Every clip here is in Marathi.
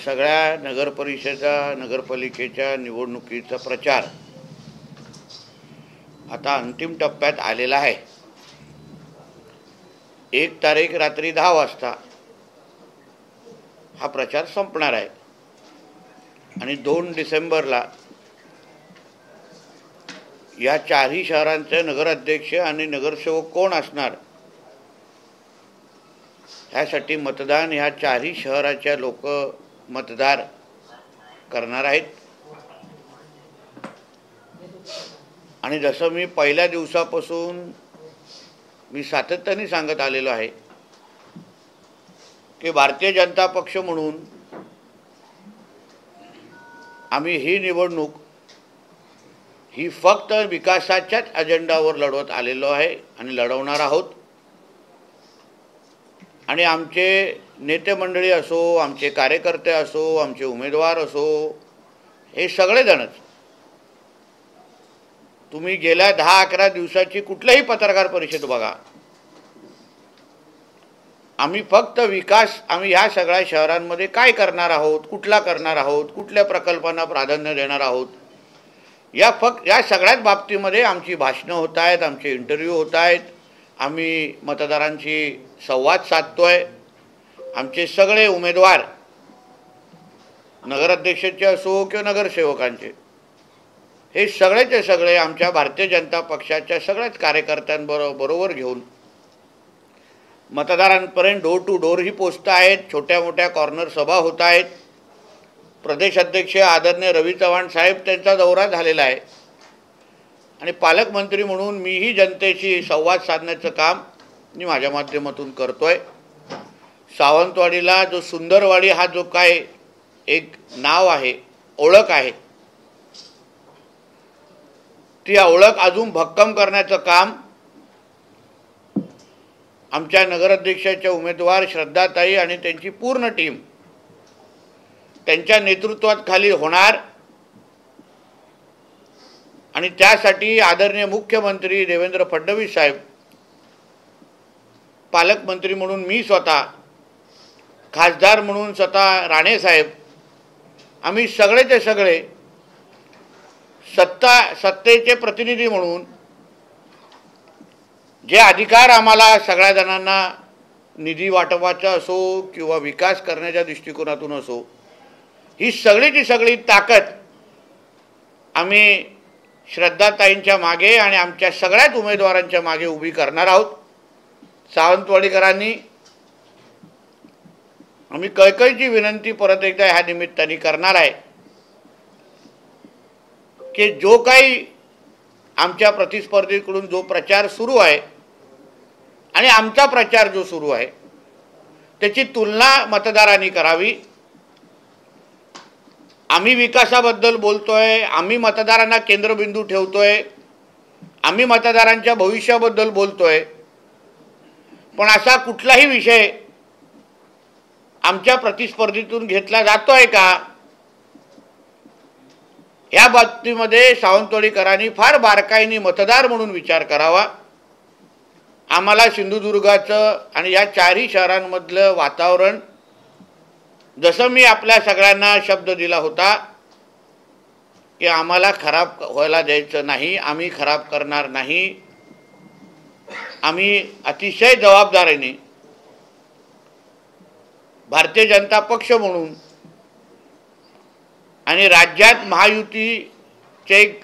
सगळ्या नगरपरिषदा नगरपालिकेच्या निवडणुकीचा प्रचार आता अंतिम टप्प्यात आलेला आहे। 1 तारीख रात्री 10 वाजता हा प्रचार संपणार आहे आणि 2 डिसेंबरला या चारही शहरांचे नगराध्यक्ष आणि नगरसेवक कोण असणार ह्यासाठी मतदान ह्या चारही शहराच्या लोक मतदार करणार आहेत। आणि जसं मी पहिल्या दिवसापासून मी सातत्याने सांगत आलेलो आहे की भारतीय जनता पक्ष म्हणून आम्ही ही निवडणूक ही फक्त विकासाच्याच अजेंडावर लढवत आलेलो आहे आणि लढवणार आहोत। आणि आमचे नेते मंडळी असो, आमचे कार्यकर्ते असो, आमचे उमेदवार असो, हे सगळेजणच तुम्ही गेल्या 10-11 दिवसाची कुठलीही पत्रकार परिषद बघा, आम्ही फक्त विकास आम्ही ह्या सगळ्या शहरांमध्ये काय करणार आहोत, कुठला करणार आहोत, कुठल्या प्रकल्पांना प्राधान्य देणार आहोत, या सगळ्याच बाबतीमध्ये आमची भाषणं होत आहेत, आमचे इंटरव्ह्यू होत आहेत, आम्ही मतदारांशी संवाद साधतोय। आमचे सगळे उमेदवार नगराध्यक्षाचे असो किंवा नगरसेवकांचे हे सगळेचे सगळे आमच्या भारतीय जनता पक्षाच्या सगळ्याच कार्यकर्त्यांबरोबर घेऊन मतदारांपर्यंत डोर टू डोर ही पोचत आहेत। छोट्या मोठ्या कॉर्नर सभा होत आहेत। प्रदेश अध्यक्ष आदरणीय रवी चव्हाण साहेब त्यांचा दौरा झालेला आहे आणि पालकमंत्री म्हणून मीही जनतेशी संवाद साधण्याचं काम मी माझ्या माध्यमातून करतोय। सावंतवाडीला जो सुंदरवाडी हा जो काय एक नाव आहे, ओळख आहे, ती ओळख अजून भक्कम करण्याचं काम आमच्या नगराध्यक्षाच्या उमेदवार श्रद्धाताई आणि त्यांची पूर्ण टीम त्यांच्या नेतृत्वात खाली होणार। आणि त्यासाठी आदरणीय मुख्यमंत्री देवेंद्र फडणवीस साहेब, पालकमंत्री म्हणून मी स्वतः, खासदार म्हणून स्वतः राणे साहेब, आम्ही सगळेचे सगळे सत्तेचे प्रतिनिधी म्हणून जे अधिकार आम्हाला सगळ्या जणांना निधी वाटपाचा असो किंवा विकास करण्याच्या दृष्टिकोनातून असो, ही सगळीची सगळी ताकद आम्ही श्रद्धाताईंच्या मागे आणि आमच्या सगळ्याच उमेदवारांच्या मागे उभी करणार आहोत। सावंतवाडीकरांनी आम्ही कळकळीची विनंती परत एकदा ह्या निमित्ताने करणार आहे की जो काही आमच्या प्रतिस्पर्धीकडून जो प्रचार सुरू आहे आणि आमचा प्रचार जो सुरू आहे त्याची तुलना मतदारांनी करावी। आम्ही विकासाबद्दल बोलतोय, आम्ही मतदारांना केंद्रबिंदू ठेवतोय, आम्ही मतदारांच्या भविष्याबद्दल बोलतोय, पण असा कुठलाही विषय आमच्या प्रतिस्पर्धीतून घेतला जातोय का, या बाबतीमध्ये सावंतवाडीकरांनी फार बारकाईने मतदार म्हणून विचार करावा। आम्हाला सिंधुदुर्गाचं आणि या चारही शहरांमधलं वातावरण जसं मी आपल्या सगळ्यांना शब्द दिला होता की आम्हाला खराब व्हायला द्यायचं नाही, आम्ही खराब करणार नाही, आम्ही अतिशय जबाबदारीने भारतीय जनता पक्ष म्हणून आणि राज्यात महायुतीचे एक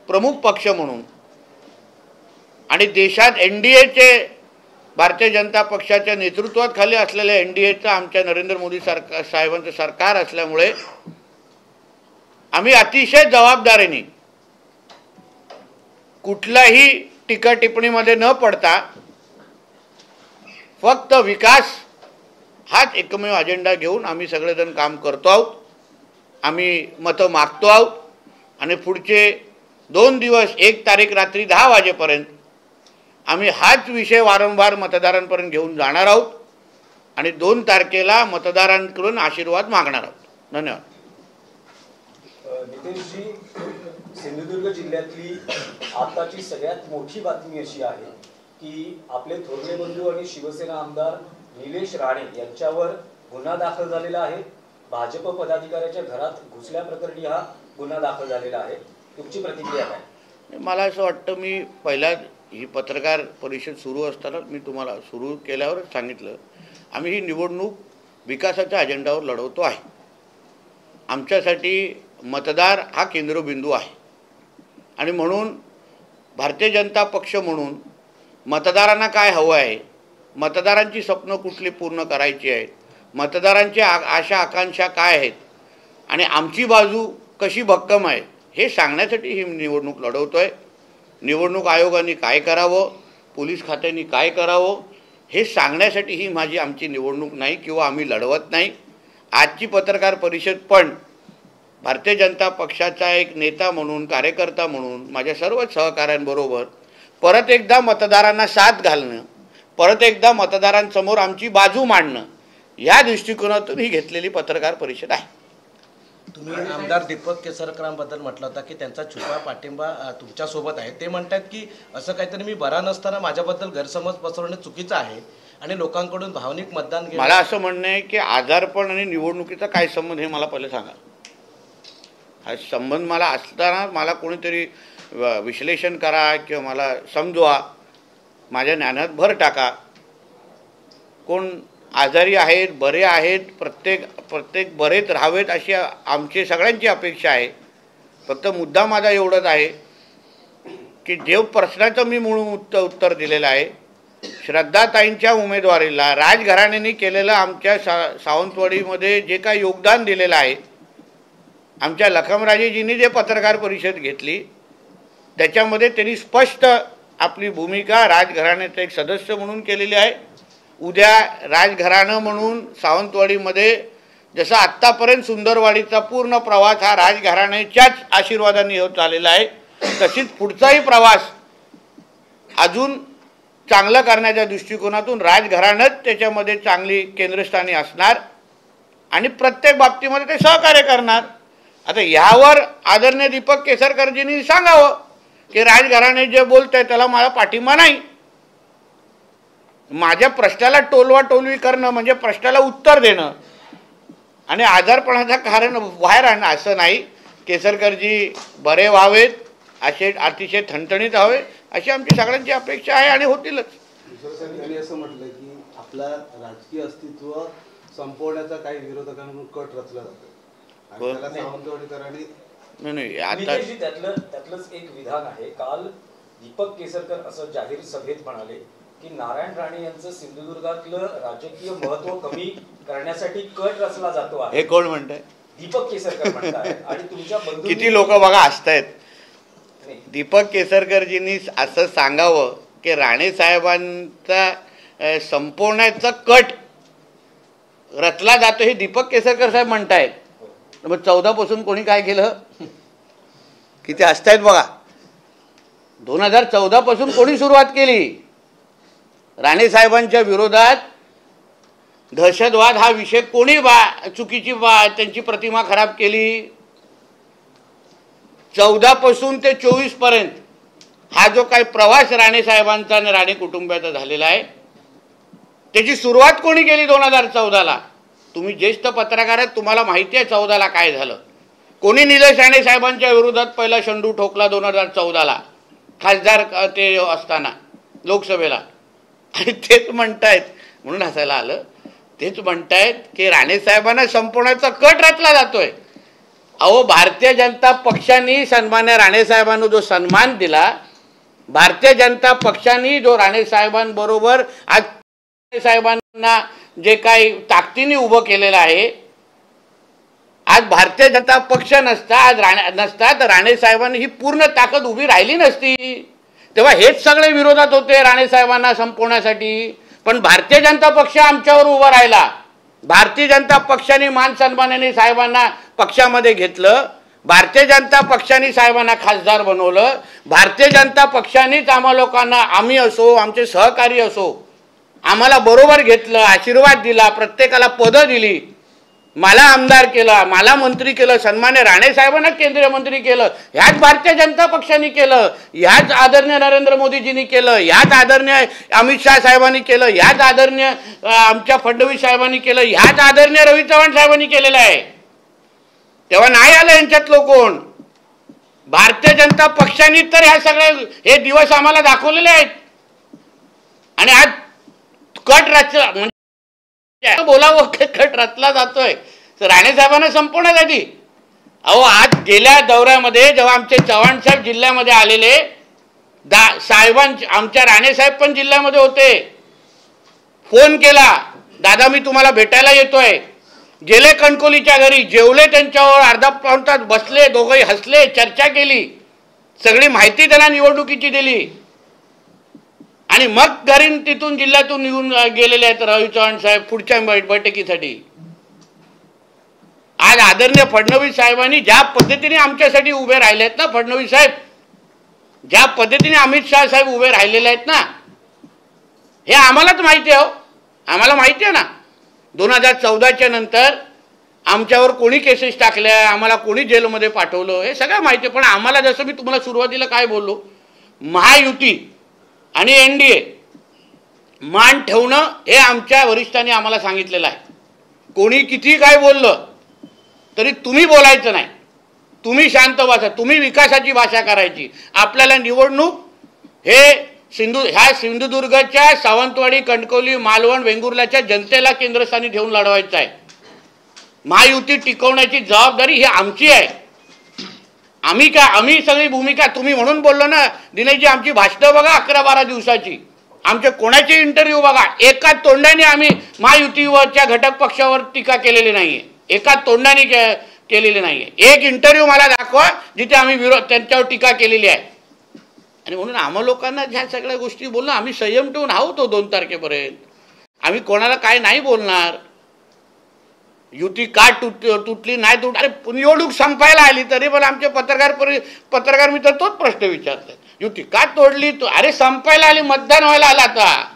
प्रमुख पक्ष म्हणून आणि देशात एनडीएचे भारतीय जनता पक्षाच्या नेतृत्वाखाली असलेल्या एनडीएचं आमच्या नरेंद्र मोदी साहेबांचं सरकार असल्यामुळे आम्ही अतिशय जबाबदारीने कुठल्याही टीका टिप्पणीमध्ये न पडता फक्त विकास हाच एकमेव अजेंडा घेऊन आम्ही सगळेजण काम करतो आहोत। आम्ही मतं मागतो आहोत आणि पुढचे 2 दिवस 1 तारीख रात्री 10 वाजेपर्यंत आम्ही हाच विषय वारंवार मतदारांपर्यंत घेऊन जाणार आहोत आणि 2 तारखेला मतदारांकडून आशीर्वाद मागणार आहोत। धन्यवाद। नितेशजी, सिंधुदुर्ग जिल्ह्यातली आताची सगळ्यात मोठी बातमी अशी आहे की आपले थोरले बंधू आणि शिवसेना आमदार निलेश राणे यांच्यावर गुन्हा दाखल झालेला आहे भाजप पदाधिकाऱ्याच्या घरात घुसल्याप्रकरणी हा गुन्हा दाखल झालेला आहे, तुमची प्रतिक्रिया काय? मला असं वाटतं, मी पहिला ही पत्रकार परिषद सुरू असताना मी तुम्हाला सुरू केल्यावर सांगितलं, आम्ही ही निवडणूक विकासाच्या अजेंडावर लढवतो आहे. आमच्यासाठी मतदार हा केंद्रबिंदू आहे आणि म्हणून भारतीय जनता पक्ष म्हणून मतदारांना काय हवं आहे, मतदारांची स्वप्न कुठली पूर्ण करायची आहेत, मतदारांची आशा आकांक्षा काय आहेत आणि आमची बाजू कशी भक्कम आहे हे सांगण्यासाठी ही निवडणूक लढवतोय. निवडणूक आयोगाने काय करावं, पोलीस खात्याने काय करावं हे सांगण्यासाठी ही आमची निवडणूक नाही किंवा आम्ही लढवत नाही. आजची पत्रकार परिषद पण भारतीय जनता पक्षाचा एक नेता म्हणून, कार्यकर्ता म्हणून माझ्या सर्व सहकाऱ्यांबरोबर परत एकदा मतदारांना साथ घालणं, परत एकदा मतदारांसमोर आमची बाजू मांडणं या दृष्टिकोनातून ही घेतलेली पत्रकार परिषद आहे. तुम्ही आमदार दीपक केसरकरांबद्दल म्हटलं होतं की त्यांचा छुपा पाठिंबा तुमच्यासोबत आहे. ते म्हणतात की असं काहीतरी मी बरा नसताना माझ्याबद्दल गैरसमज पसरवणे चुकीचं आहे आणि लोकांकडून भावनिक मतदान घेणं. मला असं म्हणणं आहे की आजारपण आणि निवडणुकीचा काय संबंध हे मला पहिले सांगा. हा संबंध मला असताना मला कोणीतरी विश्लेषण करा किंवा मला समजवा, माझ्या ज्ञानात भर टाका. कोण आजारी आहेत, बरे आहेत, प्रत्येक बरेच राहावेत अशी आमची सगळ्यांची अपेक्षा आहे. फक्त मुद्दा माझा एवढंच आहे की जे प्रश्नाचं मी मूळ उत्तर दिलेलं आहे, श्रद्धाताईंच्या उमेदवारीला राजघराण्याने केलेलं आमच्या सावंतवाडीमध्ये जे काही योगदान दिलेलं आहे, आमच्या लखमराजेजींनी जे पत्रकार परिषद घेतली त्याच्यामध्ये त्यांनी स्पष्ट आपली भूमिका राजघराण्याचा एक सदस्य म्हणून केलेली आहे. उद्या राजघराणं म्हणून सावंतवाडीमध्ये जसं आत्तापर्यंत सुंदरवाडीचा पूर्ण प्रवास हा राजघराण्याच्याच आशीर्वादाने होत आलेला आहे, तशीच पुढचाही प्रवास अजून चांगलं करण्याच्या दृष्टिकोनातून राजघराणंच त्याच्यामध्ये चांगली केंद्रस्थानी असणार आणि प्रत्येक बाबतीमध्ये ते सहकार्य करणार. आता यावर आदरणीय दीपक केसरकरजींनी सांगावं की राजघराणे जे बोलत आहे त्याला मला पाठिंबा नाही. माझ्या प्रश्नाला टोलवाटोलवी करणं म्हणजे प्रश्नाला उत्तर देणं आणि आजारपणाचं कारण बाहेर आणणं असं नाही. केसरकरजी बरे व्हावेत, असे अतिशय ठणठणीत व्हावे अशी आमची सगळ्यांची अपेक्षा आहे आणि होतीलच. त्यांनी असं म्हटलं की आपला राजकीय अस्तित्व संपवण्याचा काही विरोधकांकडून कट रचला जातो आणि त्याला सावंतवाडीकरांनी नाही आता त्यातलंच एक विधान आहे. काल दीपक केसरकर असं जाहीर सभेत म्हणाले की नारायण राणे यांचं सिंधुदुर्गातलं राजकीय महत्व कमी करण्यासाठी कट रचला जातो आहे. हे कोण म्हणताय? दीपक केसरकर म्हणतात आणि तुमच्या किती लोक बघा हसतायत. दीपक केसरकरजींनी असं सांगावं की राणे साहेबांचा संपवण्याचा कट रचला जातो हे दीपक केसरकर साहेब म्हणतायत. मग 14 पासून कोणी काय केलं? किती हसतायत बघा. 2014 पासून कोणी सुरुवात केली? राणे साहेबांच्या विरोधात दहशतवाद हा विषय कोणी चुकीची त्यांची प्रतिमा खराब केली? 14 पासून ते 24 पर्यंत हा जो काही प्रवास राणे साहेबांचा आणि राणे कुटुंबाचा झालेला आहे त्याची सुरुवात कोणी केली? 2014ला. तुम्ही ज्येष्ठ पत्रकार आहेत, तुम्हाला माहिती आहे 14ला काय झालं. कोणी निलेश राणे साहेबांच्या विरोधात पहिला शंडू ठोकला 2014ला खासदार ते असताना लोकसभेला. आणि तेच म्हणतायत, म्हणून हसायला आलं, तेच म्हणतायत की राणे साहेबांना संपवण्याचा कट रचला जातोय. अहो, भारतीय जनता पक्षाने सन्मान्य राणे साहेबांना जो सन्मान दिला, भारतीय जनता पक्षाने जो राणे साहेबांबरोबर आज साहेबांना जे काही ताकदीने उभं केलेलं आहे, आज भारतीय जनता पक्ष नसता तर राणे साहेबांनी ही पूर्ण ताकद उभी राहिली नसती. तेव्हा हेच सगळे विरोधात होते राणे साहेबांना संपवण्यासाठी. पण भारतीय जनता पक्ष आमच्यावर उभा राहिला. भारतीय जनता पक्षाने मान सन्मानाने साहेबांना पक्षामध्ये घेतलं. भारतीय जनता पक्षाने साहेबांना खासदार बनवलं. भारतीय जनता पक्षानेच आम्हा लोकांना, आम्ही असो आमचे सहकारी असो, आम्हाला बरोबर घेतलं, आशीर्वाद दिला, प्रत्येकाला पदं दिली. मला आमदार केलं, मला मंत्री केलं, सन्मान्य राणे साहेबांना केंद्रीय मंत्री केलं, ह्याच भारतीय जनता पक्षाने केलं, ह्याच आदरणीय नरेंद्र मोदीजींनी केलं, ह्याच आदरणीय अमित शाह साहेबांनी केलं, ह्याच आदरणीय आमच्या फडणवीस साहेबांनी केलं, ह्याच आदरणीय रवी चव्हाण साहेबांनी केलेलं आहे. तेव्हा नाही आलं यांच्यातलं कोण? भारतीय जनता पक्षाने तर ह्या सगळ्या हे दिवस आम्हाला दाखवलेले आहेत. आणि आज कट रचला म्हणजे बोलावं, कट रचला जातोय राणे साहेबांना संपवण्यासाठी. अहो, आज गेल्या दौऱ्यामध्ये जेव्हा आमचे चव्हाण साहेब जिल्ह्यामध्ये आलेले, आमच्या राणे साहेब पण जिल्ह्यामध्ये होते, फोन केला, दादा मी तुम्हाला भेटायला येतोय. गेले कणकोलीच्या घरी, जेवले, त्यांच्यावर अर्धा पाऊण तास बसले, दोघंही हसले, चर्चा केली, सगळी माहिती त्यांना निवडणुकीची दिली आणि मग घरी तिथून जिल्ह्यातून निघून गेलेले आहेत रवी चव्हाण साहेब पुढच्या बैठकीसाठी. आज आदरणीय फडणवीस साहेबांनी ज्या पद्धतीने आमच्यासाठी उभे राहिले आहेत ना, फडणवीस साहेब ज्या पद्धतीने अमित शाह साहेब उभे राहिलेले आहेत ना, हे आम्हालाच माहिती आहे. आम्हाला माहिती आहे ना, 2014च्या नंतर आमच्यावर कोणी केसेस टाकल्या, आम्हाला कोणी जेलमध्ये पाठवलं, हे सगळं माहिती आहे. पण आम्हाला जसं मी तुम्हाला सुरुवातीला काय बोललो, महायुती आणि एनडीए मान ठेवणं हे आमच्या वरिष्ठांनी आम्हाला सांगितलेलं आहे. कोणी किती काय बोललं तरी तुम्ही बोलायचं नाही, तुम्ही शांत बसा, तुम्ही विकासाची भाषा करायची. आपल्याला निवडणूक हे ह्या सिंधुदुर्गच्या सावंतवाडी, कणकवली, मालवण, वेंगुर्ल्याच्या जनतेला केंद्रस्थानी ठेवून लढवायचं आहे. महायुती टिकवण्याची जबाबदारी ही आमची आहे. आम्ही सगळी भूमिका, तुम्ही म्हणून बोललो ना दिनेशजी, आमची भाषणं बघा 11-12 दिवसाची, आमचे कोणाचे इंटरव्ह्यू बघा, एका तोंडाने आम्ही महायुतीवरच्या घटक पक्षावर टीका केलेली नाहीये, एका तोंडाने केलेली नाहीये. एक इंटरव्ह्यू मला दाखवा जिथे आम्ही त्यांच्यावर टीका केलेली आहे. आणि म्हणून आम्हा लोकांना ह्या सगळ्या गोष्टी बोलणं, आम्ही संयम ठेवून आहोत 2 तारखेपर्यंत. आम्ही कोणाला काय नाही बोलणार. युती का तुटली नाही तुटली, अरे निवडणूक संपायला आली तरी पण आमचे पत्रकार मित्र तोच प्रश्न विचारतात, युती का तोडली. अरे संपायला आली, मतदान व्हायला आलं, आता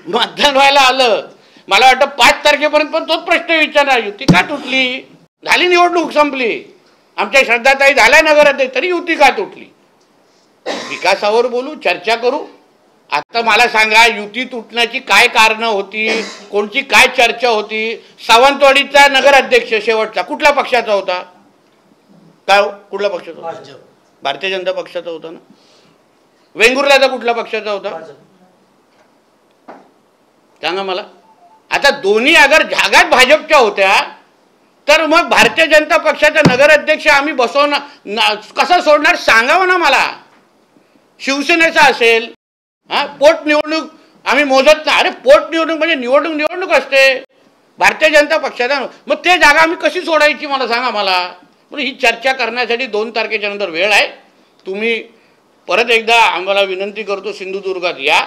मतदान व्हायला आलं. मला वाटतं 5 तारखेपर्यंत पण तोच प्रश्न विचारणार, युती का तुटली. झाली निवडणूक, संपली, आमच्या श्रद्धाताई झाल्या नगराध्यक्ष, तरी युती का तुटली. विकासावर बोलू, चर्चा करू. आता मला सांगा, युती तुटण्याची काय कारणं होती, कोणची काय चर्चा होती. सावंतवाडीचा नगराध्यक्ष शेवटचा कुठल्या पक्षाचा होता, काय कुठल्या पक्षाचा होता? भारतीय जनता पक्षाचा होता ना. वेंगुर्ल्याचा कुठल्या पक्षाचा होता सांगा मला. आता दोन्ही अगर जागात भाजपच्या होत्या तर मग भारतीय जनता पक्षाचा नगराध्यक्ष आम्ही बसवणार कसं सोडणार सांगावं ना मला. शिवसेनेचा असेल, पोटनिवडणूक आम्ही मोजत नाही. अरे पोटनिवडणूक म्हणजे निवडणूक असते भारतीय जनता पक्षाचा, मग ते जागा आम्ही कशी सोडायची मला सांगा मला. म्हणून ही चर्चा करण्यासाठी 2 तारखेच्या नंतर वेळ आहे. तुम्ही परत एकदा आम्हाला विनंती करतो, सिंधुदुर्गात या,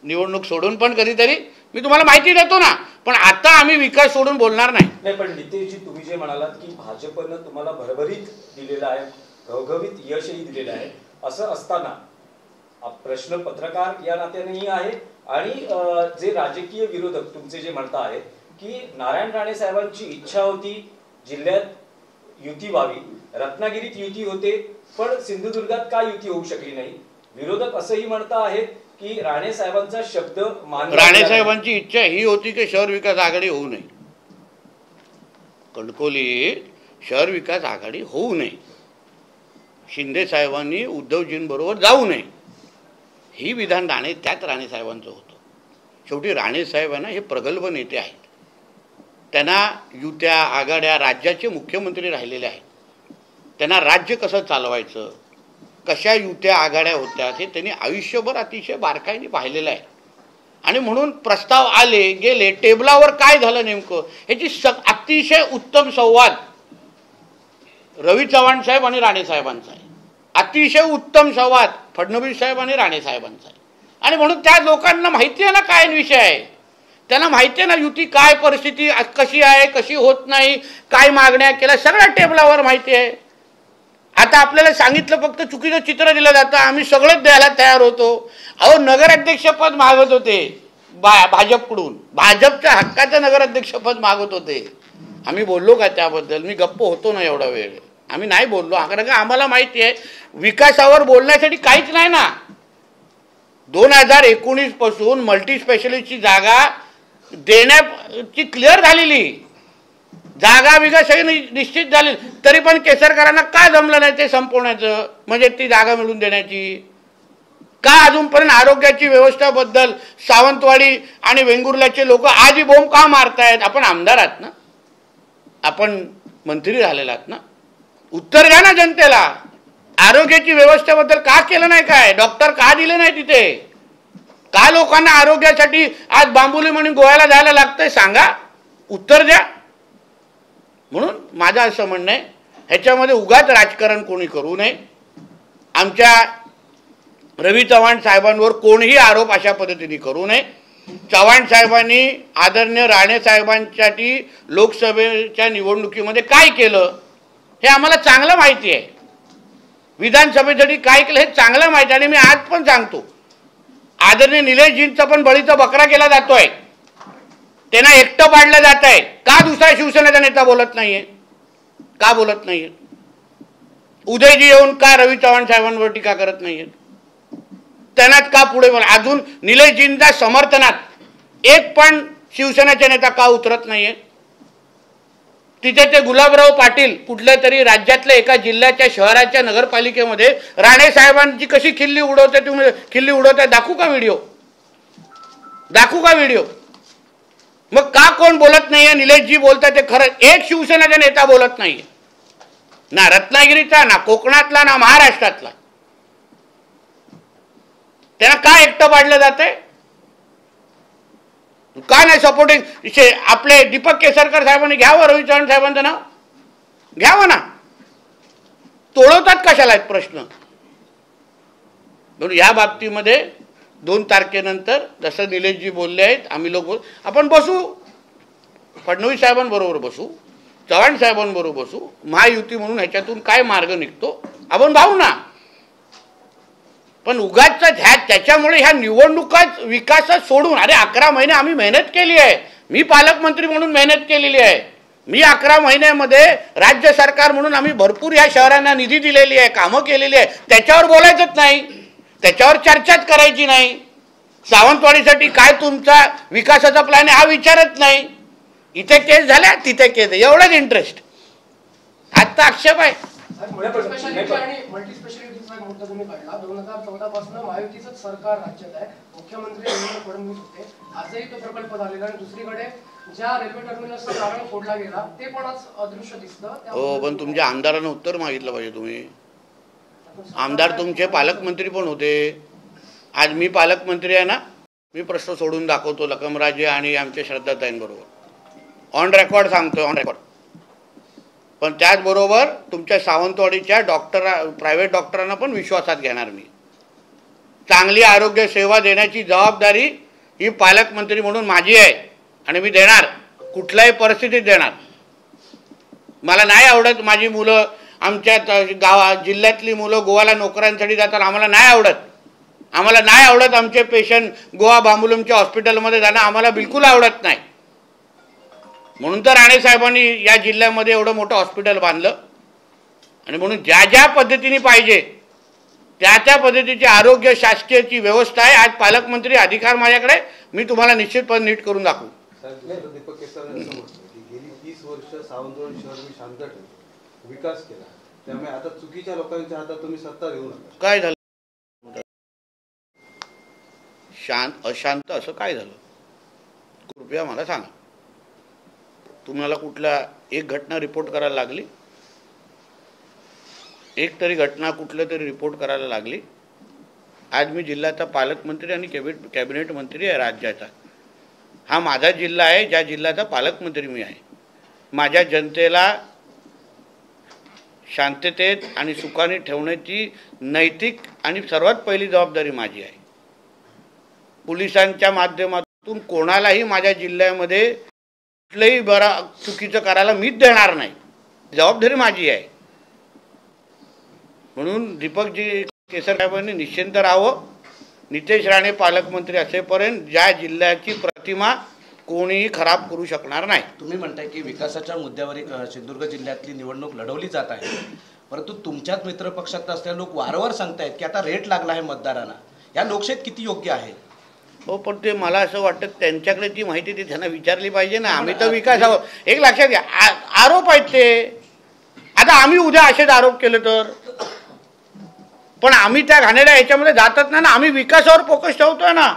निवडणूक सोडून पण कधीतरी मी तुम्हाला माहिती देतो ना, पण आता आम्ही विकास सोडून बोलणार नाही. पण नितेशजी, तुम्ही जे म्हणालात की भाजपनं तुम्हाला भरभरीत दिलेलं आहे, घवघवीत यशही दिलेलं आहे, असं असताना प्रश्न पत्रकार या नात्यानेही आहे आणि जे राजकीय विरोधक तुमचे जे म्हणता आहेत की नारायण राणे साहेबांची इच्छा होती जिल्ह्यात युती व्हावी, रत्नागिरीत युती होते पण सिंधुदुर्गात का युती होऊ शकली नाही. विरोधक असंही म्हणता आहेत की राणे साहेबांचा शब्द मान्य, राणे साहेबांची इच्छा ही होती की शहर विकास आघाडी होऊ नये, कणकोली शहर विकास आघाडी होऊ नये, शिंदे साहेबांनी उद्धवजींबरोबर जाऊ नये, ही विधान त्यात राणे साहेबांचं होतं. शेवटी राणे साहेबांना हे प्रगल्भ नेते आहेत, त्यांना युत्या आघाड्या राज्याचे मुख्यमंत्री राहिलेले आहेत, त्यांना राज्य कसं चालवायचं, कशा युत्या आघाड्या होत्या हे त्यांनी आयुष्यभर अतिशय बारकाईने पाहिलेलं आहे. आणि म्हणून प्रस्ताव आले गेले, टेबलावर काय झालं नेमकं ह्याची अतिशय उत्तम संवाद रवी चव्हाण साहेब आणि राणे साहेबांचा आहे, अतिशय उत्तम संवाद फडणवीस साहेब आणि राणे साहेबांचा आहे. आणि म्हणून त्या लोकांना माहिती आहे ना काय विषय आहे, त्यांना माहिती आहे ना युती काय परिस्थिती कशी आहे, कशी होत नाही, काय मागण्या केल्या, सगळ्या टेबलावर माहिती आहे. आता आपल्याला सांगितलं फक्त चुकीचं चित्र दिलं जातं, आम्ही सगळंच द्यायला तयार होतो. अहो नगराध्यक्ष पद मागत होते भाजपकडून भाजपच्या हक्काचं नगराध्यक्षपद मागत होते. आम्ही बोललो का त्याबद्दल? मी गप्प होतो ना एवढा वेळ. आम्ही नाही बोललो. कारण का आम्हाला माहिती आहे विकासावर बोलण्यासाठी काहीच नाही ना. 2019 पासून मल्टी स्पेशलिस्टची जागा देण्याची क्लिअर झालेली, जागा विकास निश्चित झाली, तरी पण केसरकरांना का जमलं नाही ते संपवण्याचं, म्हणजे ती जागा मिळवून देण्याची? का अजूनपर्यंत आरोग्याची व्यवस्थेबद्दल सावंतवाडी आणि वेंगुर्ल्याचे लोक आजही बोंब का मारतायत? आपण आमदार आहात ना, आपण मंत्री झालेला आहात ना, उत्तर द्या ना जनतेला. आरोग्याची व्यवस्थेबद्दल का केलं नाही? काय डॉक्टर का दिले नाही तिथे? का लोकांना आरोग्यासाठी आज बांबुली म्हणून गोव्याला जायला लागतंय? सांगा, उत्तर द्या. म्हणून माझं असं म्हणणं आहे, ह्याच्यामध्ये उगाच राजकारण कोणी करू नये. आमच्या रवी चव्हाण साहेबांवर कोणीही आरोप अशा पद्धतीने करू नये. चव्हाण साहेबांनी आदरणीय राणे साहेबांसाठी लोकसभेच्या निवडणुकीमध्ये काय केलं हे आम्हाला चांगलं माहिती आहे. विधानसभेसाठी काय केलं हे चांगलं माहिती आहे. आणि मी आज पण सांगतो, आदरणीय निलेशजींचा पण बळीचा बकरा केला जातोय, त्यांना एकटं पाडलं जात आहे. का दुसरा शिवसेनेचा नेता बोलत नाहीये? का बोलत नाहीये? उदयजी येऊन का रवी चव्हाण साहेबांवर टीका करत नाहीयेत? त्यांनाच का पुढे बोला? अजून निलेशजींच्या समर्थनात एक पण शिवसेनेचा नेता का उतरत नाहीये? तिथे ते गुलाबराव पाटील कुठल्या तरी राज्यातल्या एका जिल्ह्याच्या शहराच्या नगरपालिकेमध्ये राणे साहेबांची कशी खिल्ली उडवते, तुम्ही खिल्ली उडवताय, दाखवू का व्हिडिओ? दाखवू का व्हिडिओ? मग का कोण बोलत नाहीये? निलेशजी बोलतात ते खरं. एक शिवसेनेचा नेता बोलत नाहीये, ना रत्नागिरीचा, ना कोकणातला, ना महाराष्ट्रातला. त्यांना का एकटं पाडलं जातंय? का नाही सपोर्टिंग? आपले दीपक केसरकर साहेबांनी घ्यावं, रवी चव्हाण साहेबांचं नाव घ्यावं ना. तोडवतात कशाला आहेत प्रश्न? म्हणून या बाबतीमध्ये 2 तारखेनंतर जसं निलेशजी बोलले आहेत, आम्ही लोक आपण बसू, फडणवीस साहेबांबरोबर बसू, चव्हाण साहेबांबरोबर बसू, महायुती म्हणून ह्याच्यातून काय मार्ग निघतो आपण पाहू ना. पण उगाच त्याच्यामुळे ह्या निवडणुकाच विकासात सोडून, अरे 11 महिने आम्ही मेहनत केली आहे. मी पालकमंत्री म्हणून मेहनत केलेली आहे. मी 11 महिन्यामध्ये राज्य सरकार म्हणून आम्ही भरपूर ह्या शहरांना निधी दिलेली आहे, कामं केलेली आहे. त्याच्यावर बोलायचंच नाही, त्याच्यावर चर्चाच करायची नाही. सावंतवाडीसाठी काय तुमचा विकासाचा प्लॅन आहे हा विचारत नाही. इथे केस झाल्या, तिथे केस, एवढंच इंटरेस्ट. आता आक्षेप आहे. मुद्दा तुम्ही काढला. 2014 पासून महायुतीचं सरकार राज्यात आहे, मुख्यमंत्री देवेंद्र फडणवीस होते. आजही तो प्रकल्प झालेला आणि दुसरीकडे ज्या रेल्वे टर्मिनलचं कारण फोडला गेला ते पण आज अदृश्य दिसतं. हो, पण तुमच्या आमदारांना उत्तर मागितलं पाहिजे तुम्ही. आमदार तुमचे पालकमंत्री पण होते. आज मी पालकमंत्री आहे ना, मी प्रश्न सोडून दाखवतो लखमराजे आणि आमच्या श्रद्धाताईंबरोबर. ऑन रेकॉर्ड सांगतोय, ऑन रेकॉर्ड. पण त्याचबरोबर तुमच्या सावंतवाडीच्या प्रायव्हेट डॉक्टरांना पण विश्वासात घेणार मी. चांगली आरोग्य सेवा देण्याची जबाबदारी ही पालकमंत्री म्हणून माझी आहे आणि मी देणार, कुठल्याही परिस्थितीत देणार. मला नाही आवडत माझी मुलं, आमच्या जिल्ह्यातली मुलं गोव्याला नोकऱ्यांसाठी जातात, आम्हाला नाही आवडत. आम्हाला नाही आवडत आमचे पेशंट गोवा बांबुलमच्या हॉस्पिटलमध्ये जाणं आम्हाला बिलकुल आवडत नाही. म्हणून तर राणे साहेबांनी या जिल्ह्यामध्ये एवढं मोठं हॉस्पिटल बांधलं. आणि म्हणून ज्या ज्या पद्धतीने पाहिजे त्या त्या पद्धतीची आरोग्य शासकीयची व्यवस्था आहे. आज पालकमंत्री अधिकार माझ्याकडे, मी तुम्हाला निश्चितपणे नीट करून दाखवू. दीपक केसरकर असं म्हटलं की गेली 30 वर्ष सावंतवाडी शहर मी शांत ठेवलं, विकास केला, त्यामुळे आता चुकीच्या लोकांच्या हातात तुम्ही सत्ता घेऊ नका. काय झालं? अशांत असं काय झालं? कृपया मला सांगा. तुम्हाला कुठला एक घटना रिपोर्ट करायला लागली? एक तरी घटना कुठल्या तरी रिपोर्ट करायला लागली? आज मी जिल्ह्याचा पालकमंत्री आणि कॅबिनेट मंत्री आहे राज्याचा. हा माझा जिल्हा आहे, ज्या जिल्ह्याचा पालकमंत्री मी आहे. माझ्या जनतेला शांततेत आणि सुखाने ठेवण्याची नैतिक आणि सर्वात पहिली जबाबदारी माझी आहे. पोलिसांच्या माध्यमातून कोणालाही माझ्या जिल्ह्यामध्ये कुठलंही चुकीचं करायला मीच देणार नाही, जबाबदारी माझी आहे. म्हणून दीपकजी केसरकर साहेबांनी निश्चिंत राहावं. नितेश राणे पालकमंत्री असेपर्यंत ज्या जिल्ह्याची प्रतिमा कोणीही खराब करू शकणार नाही. तुम्ही म्हणताय की विकासाच्या मुद्द्यावर सिंधुदुर्ग जिल्ह्यातली निवडणूक लढवली जात आहे, परंतु तुमच्याच मित्रपक्षात असलेले लोक वारंवार सांगतायत की आता रेट लागला आहे मतदारांना. या लोकशाहीत किती योग्य आहे? हो, पण ते मला असं वाटतं त्यांच्याकडे ती माहिती ती त्यांना विचारली पाहिजे ना. आम्ही तर विकासावर एक लक्षात घ्या, आरोप आहेत ते. आता आम्ही उद्या असेच आरोप केले तर, पण आम्ही त्या घाणेरड्या याच्यामध्ये जातच नाही ना. आम्ही विकासावर फोकस ठेवतोय ना.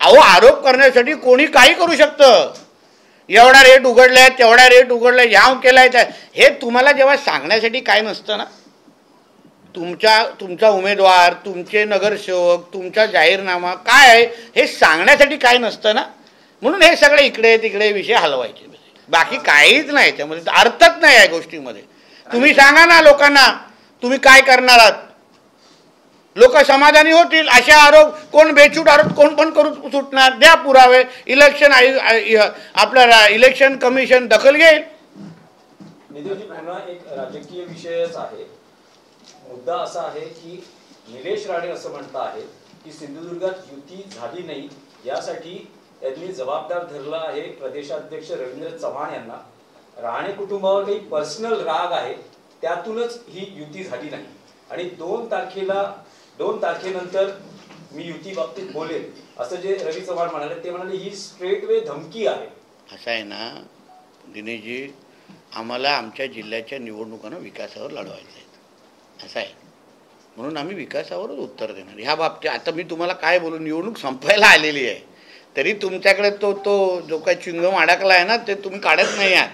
अहो, आरोप करण्यासाठी कोणी काही करू शकतं. एवढा रेट उघडलाय, तेवढा रेट उघडलाय, ह्याव केलाय, हे तुम्हाला जेव्हा सांगण्यासाठी काय नसतं ना. तुमचा उमेदवार, तुमचे नगरसेवक, तुमचा जाहीरनामा काय आहे हे सांगण्यासाठी काय नसतं ना. म्हणून हे सगळे इकडे तिकडे विषय हलवायचे, बाकी काहीच नाही त्यामध्ये, अर्थच नाही या गोष्टीमध्ये. तुम्ही सांगा ना लोकांना तुम्ही काय करणार आहात, लोक समाधानी होतील. असे आरोप कोण बेछूट आरोप कोण पण करू सुटणार. द्या पुरावे. इलेक्शन आपलं इलेक्शन कमिशन दखल घेईल. निधीजी, पुन्हा एक राजकीय विषयच आहे. मुद्दा असा आहे की निलेश राणे असं म्हणता आहे की सिंधुदुर्गात युती झाली नाही, यासाठी त्यांनी जबाबदार धरला आहे प्रदेशाध्यक्ष रवींद्र चव्हाण यांना. राणे कुटुंबावर काही पर्सनल राग आहे, त्यातूनच ही युती झाली नाही. आणि 2 तारखेनंतर मी युती बाबतीत बोलेन असं जे रवी चव्हाण म्हणाले, ते म्हणाले ही स्ट्रेट वे धमकी आहे. असं आहे ना दिनेशजी, आम्हाला आमच्या जिल्ह्याच्या निवडणुकांना विकासावर लढवायचं आहे. असं आहे, म्हणून आम्ही विकासावरच उत्तर देणार. ह्या बाबतीत आता मी तुम्हाला काय बोलू, निवडणूक संपायला आलेली आहे तरी तुमच्याकडे तो जो काही चिंगम अडकला आहे ना ते तुम्ही काढत नाही आहात.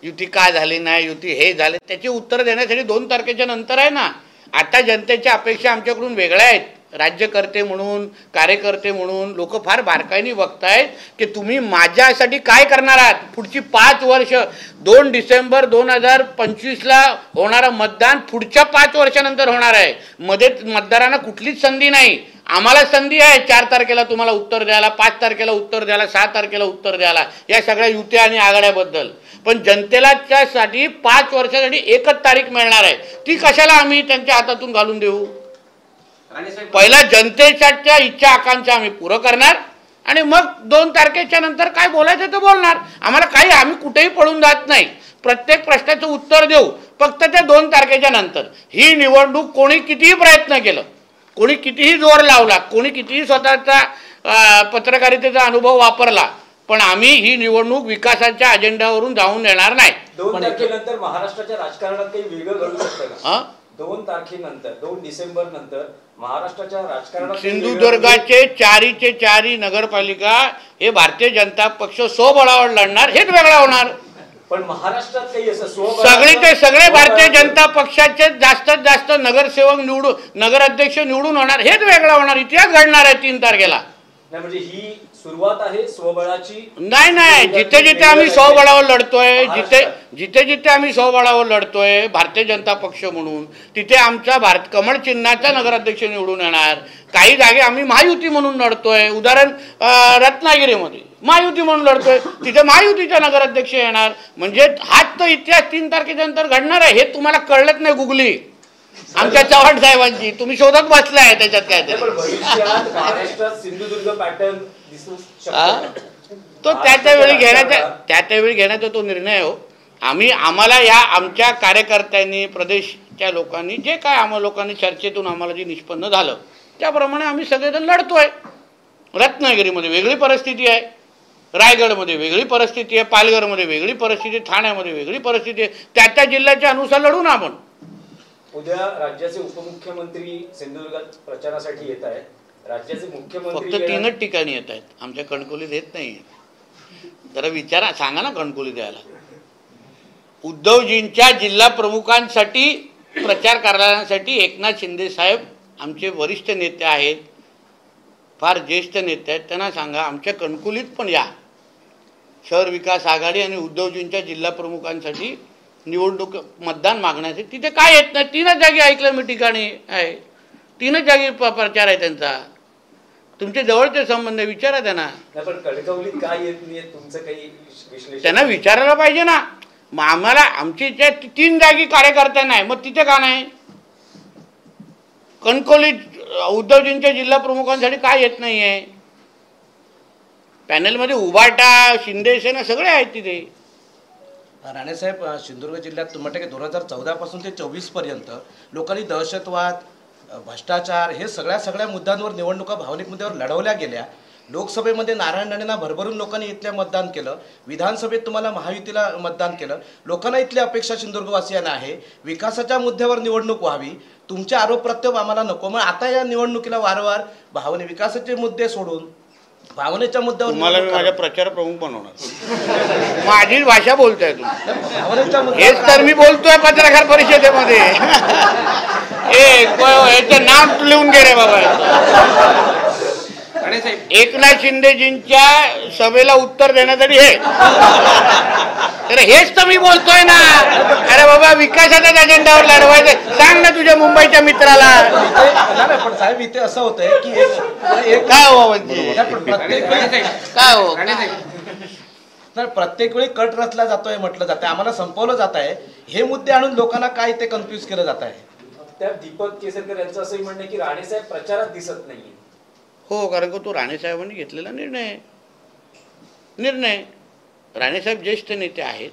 युती का झाली नाही, युती हे झाले, त्याची उत्तर देण्यासाठी 2 तारखेच्या नंतर आहे ना. आता जनतेच्या अपेक्षा आमच्याकडून वेगळ्या आहेत. राज्यकर्ते म्हणून, कार्यकर्ते म्हणून लोक फार बारकाईने बघतायत की तुम्ही माझ्यासाठी काय करणार आहात. पुढची 5 वर्ष, 2 डिसेंबर 2025ला होणारं मतदान पुढच्या 5 वर्षानंतर होणार आहे. मध्ये मतदारांना कुठलीच संधी नाही. आम्हाला संधी आहे 4 तारखेला तुम्हाला उत्तर द्यायला, 5 तारखेला उत्तर द्यायला, 6 तारखेला उत्तर द्यायला या सगळ्या युत्या आणि आघाड्याबद्दल. पण जनतेला त्यासाठी 5 वर्षासाठी एकच तारीख मिळणार आहे. ती कशाला आम्ही त्यांच्या हातातून घालून देऊ. पहिला जनतेच्या इच्छा आकांक्षा आम्ही पुरं करणार आणि मग 2 तारखेच्या नंतर काय बोलायचं ते बोलणार. आम्हाला काही, आम्ही कुठेही पळून जात नाही. प्रत्येक प्रश्नाचं उत्तर देऊ, फक्त ते 2 तारखेच्या नंतर. ही निवडणूक कोणी कितीही प्रयत्न केलं, कोणी कितीही जोर लावला, कोणी कितीही स्वतःचा पत्रकारितेचा अनुभव वापरला, पण आम्ही ही निवडणूक विकासाच्या अजेंड्यावरून जाऊन देणार नाही. 2 तारखेनंतर महाराष्ट्राच्या राजकारणात काही वेगळं घडू शकतं का? 2 तारखेनंतर, 2 डिसेंबर नंतर महाराष्ट्राच्या राजकारणात सिंधुदुर्गाचे 4चे नगरपालिका हे भारतीय जनता पक्ष स्वबळावर लढणार, हेच वेगळा होणार. पण महाराष्ट्रात काही असं सगळे भारतीय जनता पक्षाचे जास्तीत जास्त नगरसेवक निवडून, नगराध्यक्ष निवडून होणार, हेच वेगळा होणार. इतिहास घडणार आहे 3 तारखेला. नाही म्हणजे ही सुरुवात आहे स्वबळाची. नाही, जिथे जिथे आम्ही स्वबळावर लढतोय, जिथे आम्ही स्वबळावर लढतोय भारतीय जनता पक्ष म्हणून, तिथे आमचा कमळ चिन्हाचा नगराध्यक्ष निवडून येणार. काही जागे आम्ही महायुती म्हणून लढतोय. उदाहरण रत्नागिरीमध्ये महायुती म्हणून लढतोय, तिथे महायुतीचा नगराध्यक्ष येणार. म्हणजे हाच तो इतिहास 3 तारखेच्या नंतर घडणार आहे. हे तुम्हाला कळलंच नाही गुगली आमच्या चव्हाण साहेबांची, तुम्ही शोधत बसलाय त्याच्यात काय ते. सिंधुदुर्ग पॅटर्न तो त्यावेळी घेण्याचा तो निर्णय हो. आम्हाला या आमच्या कार्यकर्त्यांनी, प्रदेशच्या लोकांनी जे काय आम्हाला लोकांनी चर्चेतून आम्हाला जे निष्पन्न झालं त्याप्रमाणे आम्ही सगळेजण लढतोय. रत्नागिरीमध्ये वेगळी परिस्थिती आहे, रायगडमध्ये वेगळी परिस्थिती आहे, पालघरमध्ये वेगळी परिस्थिती आहे, ठाण्यामध्ये वेगळी परिस्थिती आहे. त्या जिल्ह्याच्या अनुसार लढू ना आपण. उद्या राज्याचे उपमुख्यमंत्री सिंधुदुर्गात प्रचारासाठी येत आहेत. राज्याचे मुख्यमंत्री फक्त 3च ठिकाणी येत आहेत, आमच्या कणकोलीत येत नाही. जरा विचारा, सांगा ना कणकोलीत यायला. उद्धवजींच्या जिल्हा प्रमुखांसाठी प्रचार करण्यासाठी एकनाथ शिंदे साहेब आमचे वरिष्ठ नेते आहेत, फार ज्येष्ठ नेते आहेत. त्यांना सांगा आमच्या कणकोलीत पण या. शहर विकास आघाडी आणि उद्धवजींच्या जिल्हा प्रमुखांसाठी निवडणूक मतदान मागण्यासाठी तिथे काय येत नाही. 3च जागी ऐकलं मी ठिकाणी आहे, 3च जागी प्रचार आहे त्यांचा. तुमचे जवळचे संबंध विचारा त्यांना. पण कणकवलीत काय येत नाही तुमचं काही विश्लेषण त्यांना विचारायला पाहिजे ना. मग आम्हाला आमची 3 जागी कार्यकर्ते नाही, मग तिथे का नाही. कणकोलीत उद्धवजींच्या जिल्हा प्रमुखांसाठी काय येत नाही आहे? पॅनलमध्ये उभाटा, शिंदे सेना सगळे आहेत तिथे. राणेसाहेब, सिंधुदुर्ग जिल्ह्यात म्हटलं की 2014 पासून ते 24 पर्यंत लोकांनी दहशतवाद, भ्रष्टाचार हे सगळ्या मुद्द्यांवर निवडणुका भावनिक मुद्द्यावर लढवल्या गेल्या. लोकसभेमध्ये नारायण राणेंना भरभरून लोकांनी इथल्या मतदान केलं, विधानसभेत तुम्हाला महायुतीला मतदान केलं. लोकांना इथली अपेक्षा सिंधुदुर्गवासियांना आहे विकासाच्या मुद्द्यावर निवडणूक व्हावी. तुमचे आरोप प्रत्यारोप आम्हाला नको. मग आता या निवडणुकीला वारंवार भावने विकासाचे मुद्दे सोडून भावनेच्या मुद्द्यावर तुम्हाला मी माझ्या प्रचार प्रमुख बनवणार. माझी भाषा बोलताय तुम्ही. भावनेच्या हेच तर मी बोलतोय पत्रकार परिषदेमध्ये. याचं नाव लिहून घे रे बाबा. एकनाथ शिंदेजींच्या सभेला उत्तर देण्यासाठी हे, तर हेच तर मी बोलतोय ना. अरे बाबा, विकासाच्याच अजेंडावर लढवायचं. सांग ना तुझ्या मुंबईच्या मित्राला. पण साहेब, इथे असं होतंय की काय हो म्हणजे काय हो, तर प्रत्येक वेळी कट रचला जातोय म्हटलं जातंय, आम्हाला संपवलं जात आहे. हे मुद्दे आणून लोकांना काय ते कन्फ्युज केलं जात आहे. त्या दीपक केसरकर यांचं असंही म्हणणं की राणेसाहेब प्रचारात दिसत नाहीये. हो, कारण का तो राणेसाहेबांनी घेतलेला निर्णय. राणेसाहेब ज्येष्ठ नेते आहेत,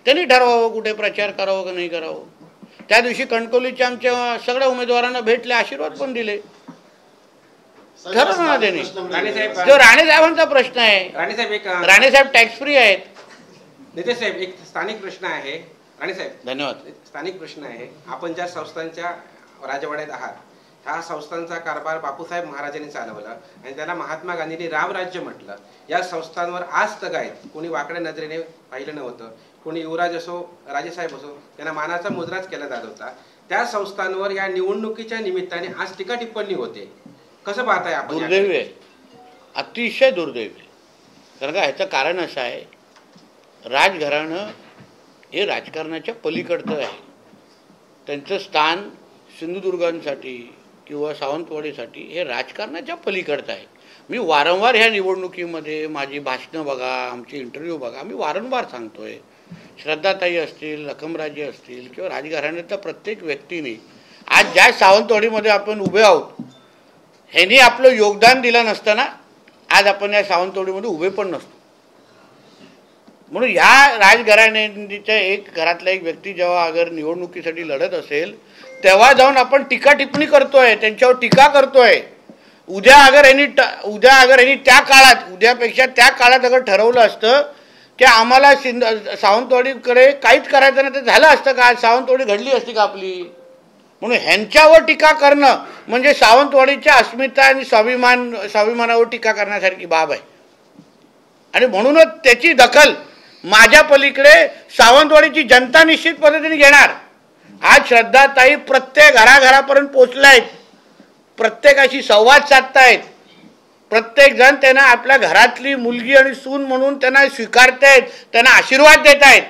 त्यांनी ठरवावं कुठे प्रचार करावं का नाही करावं. त्या दिवशी कणकवलीच्या आमच्या सगळ्या उमेदवारांना भेटले, आशीर्वाद पण दिले. ठरवलं ना त्यांनी. जो राणेसाहेबांचा प्रश्न आहे, राणेसाहेब टॅक्स फ्री आहेत. नितेश साहेब, एक स्थानिक प्रश्न आहे. राणेसाहेब, धन्यवाद. स्थानिक प्रश्न आहे. आपण ज्या संस्थांच्या राजवाड्यात आहात, ह्या संस्थांचा कारभार बापूसाहेब महाराजांनी चालवला आणि त्याला महात्मा गांधींनी रामराज्य म्हटलं. या संस्थांवर आज तगायत कोणी वाकड्या नजरेने पाहिलं नव्हतं. कोणी युवराज असो, राजेसाहेब असो, त्यांना मानाचा मुद्राच केला जात होता. त्या संस्थांवर या निवडणुकीच्या निमित्ताने आज टीका टिप्पणी होते. कसं पाहताय आपण? दुर्दैवी आहे, अतिशय दुर्दैवी आहे. कारण का ह्याचं कारण असं आहे, राजघराणं हे राजकारणाच्या पलीकडचं आहे. त्यांचं स्थान सिंधुदुर्गांसाठी किंवा सावंतवाडीसाठी हे राजकारणाच्या पलीकडचं आहे. मी वारंवार ह्या निवडणुकीमध्ये माझी भाषणं बघा, आमचे इंटरव्ह्यू बघा, मी वारंवार सांगतोय. श्रद्धाताई असतील, लखमराजे असतील किंवा राजघराण्याच्या प्रत्येक व्यक्तीने आज ज्या सावंतवाडीमध्ये आपण उभे आहोत, ह्यांनी आपलं योगदान दिलं नसताना आज आपण या सावंतवाडीमध्ये उभे पण नसतो. म्हणून ह्या राजघराण्याच्या घरातला एक व्यक्ती जेव्हा अगर निवडणुकीसाठी लढत असेल, तेव्हा जाऊन आपण टीका टिप्पणी करतोय, त्यांच्यावर टीका करतोय. उद्या अगर यांनी त्या काळात, उद्यापेक्षा त्या काळात अगर ठरवलं असतं की आम्हाला सावंतवाडीकडे काहीच करायचं नाही, तर झालं असतं का? सावंतवाडी घडली असती का आपली? म्हणून ह्यांच्यावर टीका करणं म्हणजे सावंतवाडीच्या अस्मिता आणि स्वाभिमानावर टीका करण्यासारखी बाब आहे. आणि म्हणूनच त्याची दखल माझ्या पलीकडे सावंतवाडीची जनता निश्चित पद्धतीने घेणार. आज श्रद्धाताई प्रत्येक घराघरापर्यंत पोचलायत, प्रत्येकाशी संवाद साधतायत. प्रत्येक जण त्यांना आपल्या घरातली मुलगी आणि सून म्हणून त्यांना स्वीकारतायत, त्यांना आशीर्वाद देत आहेत.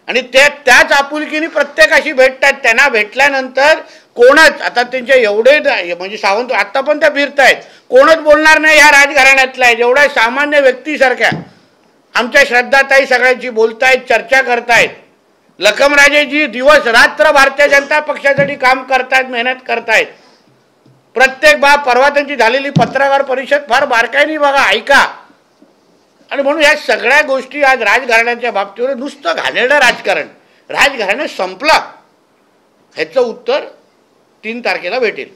आणि त्याच आपुलकीने प्रत्येकाशी भेटतात. त्यांना भेटल्यानंतर कोणच आता त्यांचे एवढे म्हणजे सावंत आता पण त्या फिरतायत, कोणच बोलणार नाही ह्या राजघराण्यातला आहे. एवढ्या सामान्य व्यक्तीसारख्या आमच्या श्रद्धाताई सगळ्यांची बोलतायत, चर्चा करतायत. लखमराजेजी दिवस रात्र भारतीय जनता पक्षासाठी काम करतायत, मेहनत करतायत. प्रत्येक परवा त्यांची झालेली पत्रकार परिषद फार बारकाईने बघा, ऐका. आणि म्हणून या सगळ्या गोष्टी आज राजघराण्याच्या बाबतीवर नुसतं घाणेरडं राजघराणं संपलं, ह्याचं उत्तर 3 तारखेला भेटेल.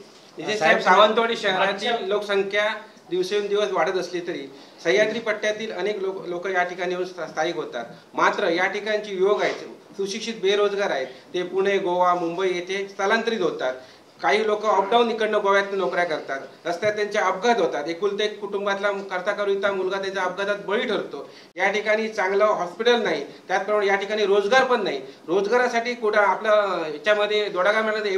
साहेब, सावंतवाडी शहराची लोकसंख्या दिवसेंदिवस वाढत असली तरी सह्याद्री पट्ट्यातील अनेक लोक या ठिकाणी येऊन स्थायिक होतात. मात्र या ठिकाणचे युवक आहेत, सुशिक्षित बेरोजगार आहेत, ते पुणे, गोवा, मुंबई येथे स्थलांतरित होतात. काही लोक अपडाऊन इकडनं गोव्यात नोकऱ्या करतात. रस्त्यात त्यांचे अपघात होतात. एकुलते एक कुटुंबातला करता मुलगा त्याच्या अपघातात बळी ठरतो. या ठिकाणी चांगलं हॉस्पिटल नाही, त्याचप्रमाणे या ठिकाणी रोजगार पण नाही. रोजगारासाठी कुठं आपलं याच्यामध्ये दोडागामध्ये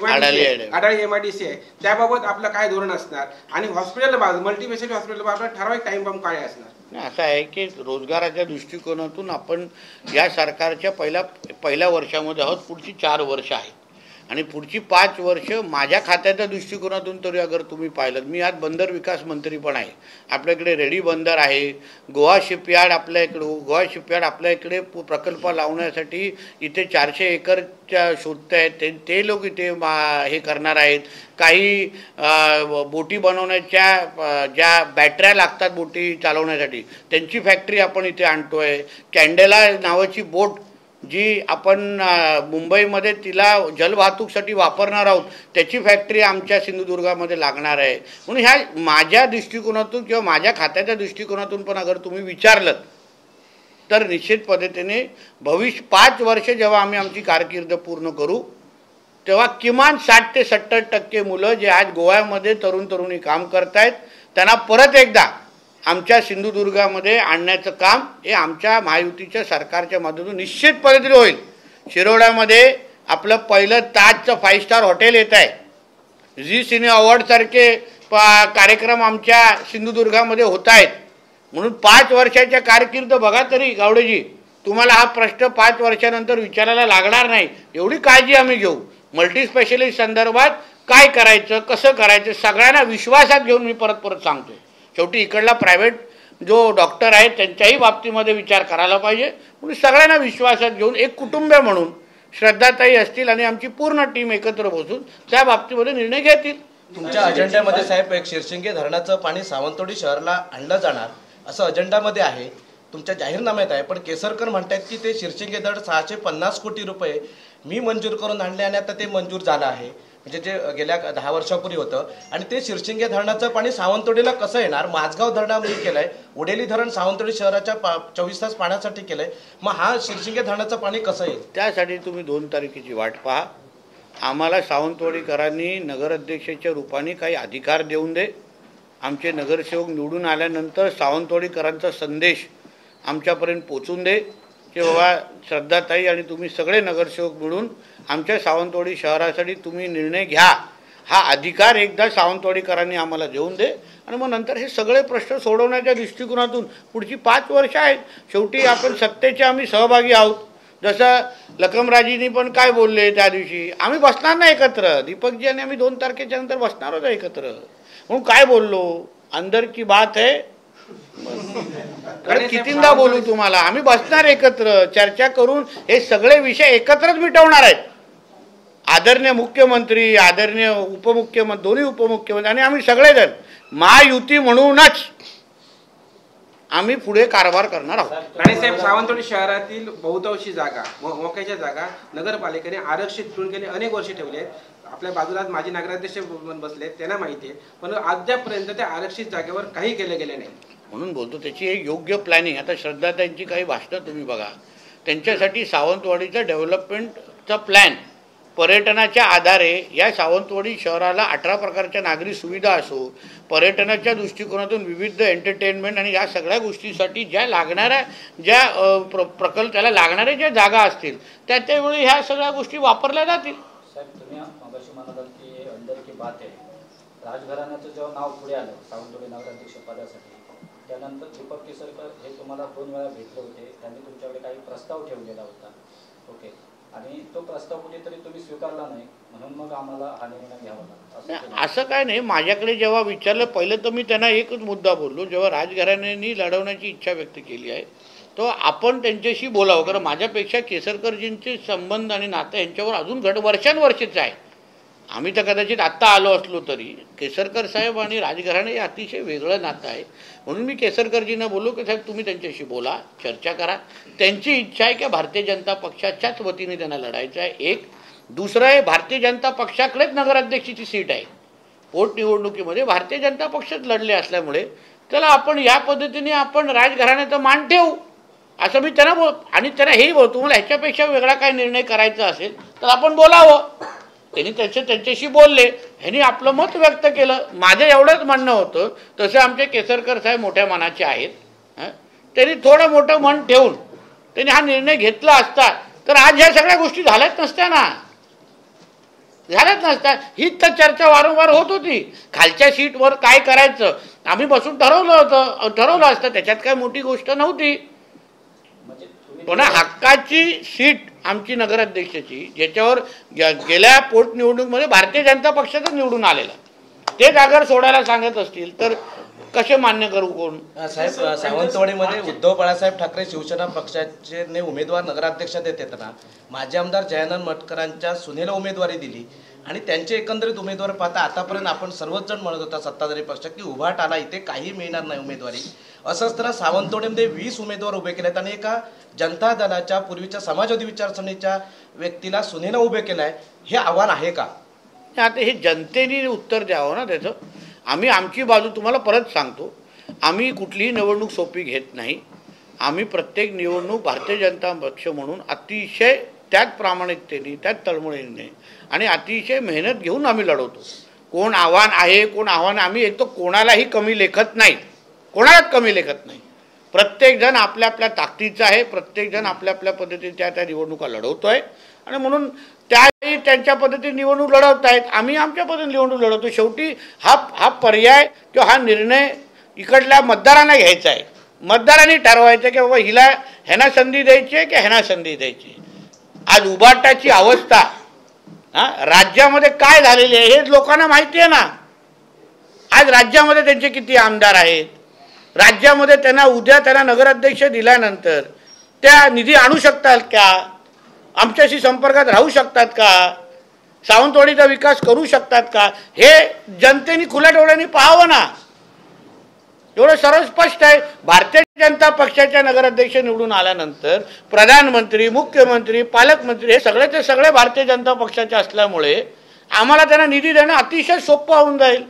आडाळी MIDC आहे, त्याबाबत आपलं काय धोरण असणार? आणि हॉस्पिटल मल्टीस्पेशालिटी हॉस्पिटल बाबत ठराविक टाइम बॉम्ब काय असणार? असं आहे की रोजगाराच्या दृष्टिकोनातून आपण या सरकारच्या पहिल्या वर्षामध्ये आहोत, पुढची 4 वर्ष आहेत. आणि पुढची 5 वर्ष माझ्या खात्याच्या दृष्टिकोनातून तरी अगर तुम्ही पाहिलं, मी आज बंदर विकास मंत्री पण आहे, आपल्याकडे रेडी बंदर आहे, गोवा शिपयार्ड आपल्या इकडे प्रकल्प लावण्यासाठी इथे 400 एकरच्या शोधत आहेत, ते लोक इथे हे करणार आहेत. काही बोटी बनवण्याच्या ज्या बॅटऱ्या लागतात बोटी चालवण्यासाठी त्यांची फॅक्टरी आपण इथे आणतो आहे. कॅन्डेला नावाची बोट जी आपण मुंबईमध्ये तिला जलवाहतूकसाठी वापरणार आहोत त्याची फॅक्टरी आमच्या सिंधुदुर्गामध्ये लागणार आहे. म्हणून ह्या माझ्या दृष्टिकोनातून किंवा माझ्या खात्याच्या दृष्टिकोनातून पण अगर तुम्ही विचारलं तर निश्चित पद्धतीने भविष्य 5 वर्ष जेव्हा आम्ही आमची कारकीर्द पूर्ण करू तेव्हा किमान 60 ते 70% मुलं जे आज गोव्यामध्ये तरुणी काम करतायत त्यांना परत एकदा आमच्या सिंधुदुर्गामध्ये आणण्याचं काम हे आमच्या महायुतीच्या सरकारच्या माध्यमातून निश्चित पद्धतीने होईल. शिरोड्यामध्ये आपलं पहिलं ताजचं 5 स्टार हॉटेल येत आहे. झी सिने अवॉर्डसारखे कार्यक्रम आमच्या सिंधुदुर्गामध्ये होत आहेत. म्हणून 5 वर्षाच्या कारकीर्द बघा तरी गावडेजी, तुम्हाला हा प्रश्न 5 वर्षानंतर विचारायला लागणार नाही एवढी काळजी आम्ही घेऊ. मल्टी स्पेशलिस्ट संदर्भात काय करायचं कसं करायचं सगळ्यांना विश्वासात घेऊन मी परत सांगतो. शेवटी इकडला प्रायव्हेट जो डॉक्टर आहे त्यांच्याही बाबतीमध्ये विचार करायला पाहिजे. म्हणून सगळ्यांना विश्वासात घेऊन एक कुटुंब म्हणून श्रद्धाताई असतील आणि आमची पूर्ण टीम एकत्र बसून त्या बाबतीमध्ये निर्णय घेतील. तुमच्या अजेंड्यामध्ये साहेब एक शिरशिंगे धरणाचं पाणी सावंतवाडी शहराला आणलं जाणार असं अजेंडामध्ये आहे, तुमच्या जाहीरनाम्यात आहे. पण केसरकर म्हणतात की ते शिरशिंगे धरण 650 कोटी रुपये मी मंजूर करून आणले आणि आता ते मंजूर झालं आहे, म्हणजे जे गेल्या 10 वर्षापूर्वी होतं. आणि ते शिरशिंगे धरणाचं पाणी सावंतवाडीला कसं येणार? माझगाव धरणामध्ये केलंय, उडेली धरण सावंतवाडी शहराच्या 24 तास पाण्यासाठी केलंय, मग हा शिरशिंगे धरणाचं पाणी कसं येईल? त्यासाठी तुम्ही 2 तारखेची वाट पहा. आम्हाला सावंतवाडीकरांनी नगराध्यक्षाच्या रूपाने काही अधिकार देऊन दे. आमचे नगरसेवक निवडून आल्यानंतर सावंतवाडीकरांचा संदेश आमच्यापर्यंत पोचून दे की बाबा श्रद्धाताई आणि तुम्ही सगळे नगरसेवक मिळून आमच्या सावंतवाडी शहरासाठी तुम्ही निर्णय घ्या. हा अधिकार एकदा सावंतवाडीकरांनी आम्हाला देऊन दे आणि मग नंतर हे सगळे प्रश्न सोडवण्याच्या दृष्टिकोनातून पुढची 5 वर्ष आहेत. शेवटी आपण सत्तेचे आम्ही सहभागी आहोत. जसं लखमराजींनी पण काय बोलले त्या दिवशी, आम्ही बसणार नाही एकत्र, दीपकजी आणि आम्ही 2 तारखेच्या नंतर बसणार होतो एकत्र. म्हणून काय बोललो, अंदर की बात है, कितींदा बोलू तुम्हाला, आम्ही बसणार एकत्र चर्चा करून हे सगळे विषय एकत्रच मिटवणार आहेत. आदरणीय मुख्यमंत्री, आदरणीय उपमुख्यमंत्री, दोन्ही उपमुख्यमंत्री आणि आम्ही सगळेजण महायुती म्हणूनच आम्ही पुढे कारभार करणार आहोत. राणेसाहेब, सावंतवाडी शहरातील बहुतांशी जागा मोक्याच्या जागा नगरपालिकेने आरक्षित करून गेले अनेक वर्षे ठेवले आहेत. आपल्या बाजूला माजी नगराध्यक्ष बसले, त्यांना माहिती आहे, पण अद्यापर्यंत त्या आरक्षित जागेवर काही केले गेले नाही. म्हणून बोलतो त्याची एक योग्य प्लॅनिंग. आता श्रद्धाताईंची काही भाषणं तुम्ही बघा, त्यांच्यासाठी सावंतवाडीचा डेव्हलपमेंटचा प्लॅन पर्यटनाच्या आधारे या सावंतवाडी शहराला 18 प्रकारच्या नागरी सुविधा असो, पर्यटनाच्या दृष्टिकोनातून विविध एंटरटेनमेंट आणि या सगळ्या गोष्टीसाठी ज्या लागणाऱ्या प्रकल्प त्याला लागणाऱ्या ज्या जागा असतील त्यावेळी ह्या सगळ्या गोष्टी वापरल्या जातील. साहेब, तुम्ही मगाशी म्हणालात की अंदर की बात आहे, राजघराण्याचं जेव्हा नाव पुढे आलं सावंतवाडी नगराध्यक्ष पदासाठी, त्यानंतर दीपक केसरकर हे तुम्हाला 2 वेळा भेटले होते, त्यांनी तुमच्याकडे काही प्रस्ताव ठेवलेला होता. ओके, आणि तो प्रस्ताव कुठेतरी तुम्ही स्वीकारला नाही, म्हणून मग आम्हाला हा निर्णय घ्यावा लागला. असं काय नाही, माझ्याकडे जेव्हा विचारलं पहिलं तर मी त्यांना एकच मुद्दा बोललो, जेव्हा राजघराण्यांनी लढवण्याची इच्छा व्यक्त केली आहे तो आपण त्यांच्याशी बोलावं. कारण माझ्यापेक्षा केसरकरजींचे संबंध आणि नातं यांच्यावर अजून वर्षानुवर्षेचं आहे. आम्ही तर कदाचित आत्ता आलो असलो तरी केसरकर साहेब आणि राजघराणे हे अतिशय वेगळं नातं आहे. म्हणून मी केसरकरजींना बोललो की साहेब तुम्ही त्यांच्याशी बोला, चर्चा करा. त्यांची इच्छा आहे की भारतीय जनता पक्षाच्याच वतीने त्यांना लढायचं आहे. एक दुसरं आहे, भारतीय जनता पक्षाकडेच नगराध्यक्षाची सीट आहे. पोटनिवडणुकीमध्ये भारतीय जनता पक्षात लढले असल्यामुळे त्याला आपण या पद्धतीने आपण राजघराण्याचा मान ठेवू असं मी त्यांना आणि त्यांना हेही बोल, तुम्हाला ह्याच्यापेक्षा वेगळा काय निर्णय करायचा असेल तर आपण बोलावं. त्यांनी त्यांच्याशी बोलले, ह्यांनी आपलं मत व्यक्त केलं. माझं एवढंच म्हणणं होतं, तसं आमचे केसरकर साहेब मोठ्या मनाचे आहेत. त्यांनी थोडं मोठं मन ठेवून त्यांनी हा निर्णय घेतला असता तर आज ह्या सगळ्या गोष्टी झाल्याच नसत्या ना, झाल्याच नसत्या. हीच तर चर्चा वारंवार होत होती. खालच्या सीटवर काय करायचं आम्ही बसून ठरवलं असतं, त्याच्यात काय मोठी गोष्ट नव्हती. पण हक्काची सीट आमची नगराध्यक्षाची, ज्याच्यावर गेल्या पोटनिवडणुकीमध्ये भारतीय जनता पक्षाचा निवडून आलेला, ते जागर सोडायला सांगत असतील तर कसे मान्य करू कोण? साहेब, सावंतवाडीमध्ये उद्धव बाळासाहेब ठाकरे शिवसेना पक्षाचे उमेदवार नगराध्यक्षात येताना माजी आमदार जयानंद मटकरांच्या सुनेला उमेदवारी दिली आणि त्यांचे एकंदरीत उमेदवार पाहता आतापर्यंत आपण सर्वच जण म्हणत होता सत्ताधारी पक्ष की उभाटाला इथे काही मिळणार नाही उमेदवारी. असं असताना सावंतवाडीमध्ये 20 उमेदवार उभे केलेत आणि एका जनता दलाच्या पूर्वीच्या समाजवादी विचारसरणीच्या व्यक्तीला सुनेला उभे केलंय. हे आव्हान आहे का? आता हे जनतेने उत्तर द्यावं ना त्याचं. आम्ही आमची बाजू तुम्हाला परत सांगतो, आम्ही कुठलीही निवडणूक सोपी घेत नाही. आम्ही प्रत्येक निवडणूक भारतीय जनता पक्ष म्हणून अतिशय त्याच प्रामाणिकतेने, त्याच तळमळीने आणि अतिशय मेहनत घेऊन आम्ही लढवतो. कोण आव्हान आहे, कोण आव्हान, आम्ही एक तर कोणालाही कमी लेखत नाही, कोणालाच कमी लेखत नाही. प्रत्येकजण आपल्या आपल्या ताकदीचा आहे, प्रत्येकजण आपल्या आपल्या पद्धतीने त्या निवडणुका लढवतो आहे आणि म्हणून त्याही त्यांच्या पद्धतीने निवडणूक लढवत आहेत, आम्ही आमच्या पद्धतीने निवडणूक लढवतो. शेवटी हा पर्याय किंवा हा निर्णय इकडल्या मतदारांना घ्यायचा आहे. मतदारांनी ठरवायचं की बाबा हिला ह्यांना संधी द्यायची आहे की ह्यांना संधी द्यायची. आज उभाटाची अवस्था राज्यामध्ये काय झालेली आहे हे लोकांना माहिती आहे ना. आज राज्यामध्ये त्यांचे किती आमदार आहेत, राज्यामध्ये त्यांना नगराध्यक्ष दिल्यानंतर त्या निधी आणू शकतात का, आमच्याशी संपर्कात राहू शकतात का, सावंतवाडीचा विकास करू शकतात का, हे जनतेने खुल्या डोळ्यांनी पाहावं ना. एवढं सरळ स्पष्ट आहे. भारतीय जनता पक्षाच्या नगराध्यक्ष निवडून आल्यानंतर प्रधानमंत्री, मुख्यमंत्री, पालकमंत्री हे सगळेचे सगळे भारतीय जनता पक्षाचे असल्यामुळे आम्हाला त्यांना निधी देणं अतिशय सोपं होऊन जाईल.